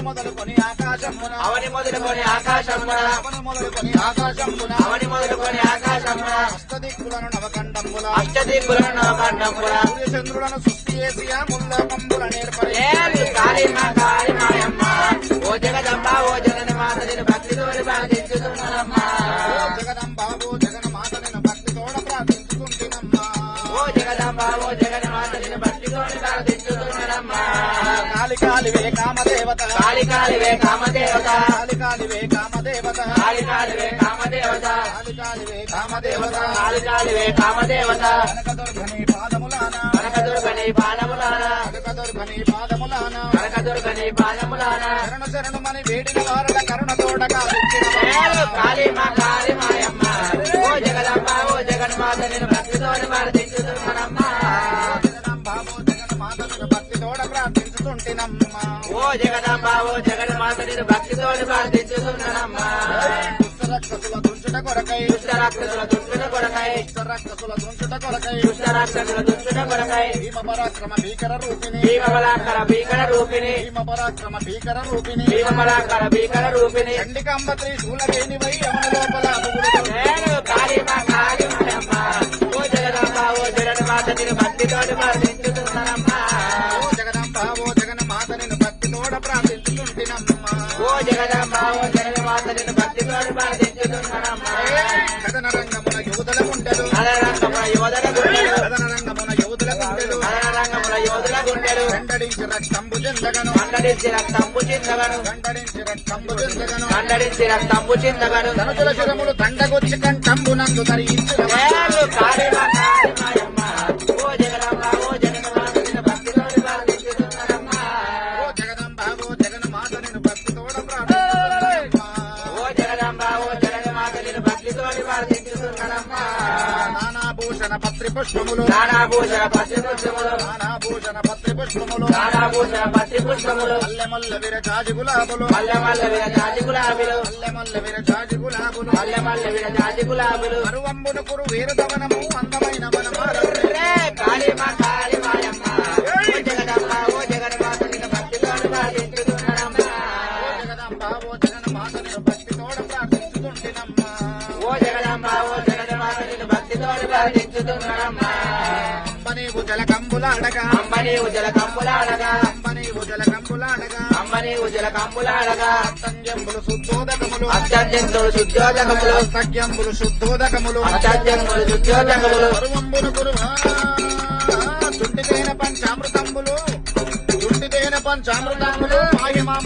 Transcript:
మొదలుకొని ఆకాశమున అవని మొదలుకొని ఆకాశమున అవని మొదలుకొని ఆకాశమున అవని మొదలుకొని ఆకాశమున అష్టదిక్కులను నవకండంబుల అష్టదిక్కులను నవకండముల సూర్యచంద్రులను సృష్టి చేసి ఆ ముల్లకంబుల నేర్పరి ఏలు కాళీమాయమ్మ ఓ జగదంబ ఓ జగన్ మాత నేను భక్తితోని ప్రార్థించుతున్నానమ్మా ఓ జగదంబ ఓ జగన్ మాత నేను భక్తితోడ ప్రార్థించుకుంటున్నమ్మా ఓ జగదంబ ఓ జగన్ మాత నేను భక్తితోని ప్రార్థించుతున్నానమ్మా కాళికాలివే కామదేవత కాళికాలివే కామదేవత కాళికాలివే కామదేవత కాళికాలివే కామదేవత కాళికాలివే కామదేవత కాళికాలివే కామదేవత కనకదుర్గని పాదములాన కనకదుర్గని పాదములాన కనకదుర్గని పాదములాన కనకదుర్గని పాదములాన శరణు శరణుమని వేడిన వారల కరుణతోడ ఏలు కాళీమాయమ్మ ఓ జగదంబ ఓ జగన్మాత నేను భక్తితోని ప్రార్థించుతున్నానమ్మా జగదంబ ఓ జగన్మాతను భక్తితోడ ప్రార్థించుతుంటినమ్మా ఓ జగదంబ ఓ జగన్మాత నేను భక్తితోని ప్రార్థించుతున్నానమ్మా దుష్టరక్షసుల దుంచుట కొరకై దుష్టరాక్షసుల దుష్టుల కొరకై దుష్టరక్షసుల దుంచుట కొరకై దుష్టరాక్షసుల దుష్టుల కొరకై భీమ పరాక్రమ భీకర రూపిణి భీమబలాకర భీకర రూపిణి భీమ పరాక్రమ భీకర రూపిణి భీమబలాకర భీకర రూపిణి చండికాంబ త్రిశూలవేణి వై యమున లోపల అడుగుడు నేను కాళీమాయమ్మ ఓ జగదంబ ఓ జగన్మాత నేను భక్తితోని ప్రార్థించుతున్నానమ్మా ఓ జగదంబ ఓ జగన్మాత నేను భక్తితోడ ప్రార్థించుతుంటినమ్మా ఓ జగదంబ ఓ జగన్మాత నేను భక్తితోని ప్రార్థించుతున్నానమ్మా కథన రంగమున యువతుల గుండెలు కథనరంగముల యోధుల గుండెలు కథన రంగమున యువతుల గుండెలు కథనరంగముల యోధుల గుండెలు గండడించి రక్తంబు చెందగను కండడించి రక్తంపు చిందగను గండడించి రక్తంబు చెందగను కండడించి రక్తంపు చిందగను ధనుజుల శిరములు దండగొచ్చి కంఠంబు నందు ధరించిన ఏలు కాళీమాయమ్మ ఓ జగదంబ ఓ జగన్మాత నేను భక్తితోని ప్రార్థించుతున్నానమ్మా ఓ జగదంబ ఓ జగన్మాత నేను భక్తితోడ ప్రార్థించుతుంటినమ్మా ఓ జగదంబ ఓ జగన్మాత నేను భక్తితోని ప్రార్థించుతున్నానమ్మా నానాభూషణ పత్రి పుష్పములు నానాభూషణ పత్రి పుష్పములు నానాభూషణ పత్రి పుష్పములు నానాభూషణ పత్రి పుష్పములు మల్లెమల్ల విరజాజి గులాబులు మల్లెమల్ల విరజాజి గులాబీలు మల్లెమల్ల విరజాజి గులాబులు మల్లెమల్ల విరజాజి గులాబీలు మరువంబును కురు వీరదవనము అందమైన వనమాలలు రే కాళీమాయమ్మ ఓ జగదంబ ఓ జగన్మాత నేను భక్తితోని ప్రార్థించుతున్నానమ్మా ఓ జగదంబ ఓ జగన్మాత నేను భక్తితోడ ప్రార్థించుతుంటినమ్మా ఓ జగదంబ ఓ జగన్మాత నేను భక్తితోని ప్రార్థించుతున్నానమ్మా అంబ నీవు జలకంబులాడగా అంబ నీవు జల కంపులాడగా అంబ నీవు జలకంబులాడగా అంబ నీవు జల కంపులాడగా అష్టంజంబులు శుద్ధోదకములు అత్యంతుడు శుద్ధోదకములు అష్టంజంబులు శుద్ధోదకములు అత్యంతుడు శుద్ధోదకములు మరువంబును కురు చుంటితేన పంచామృతంబులు చుంటితేన పంచామృతంబులు మాయమా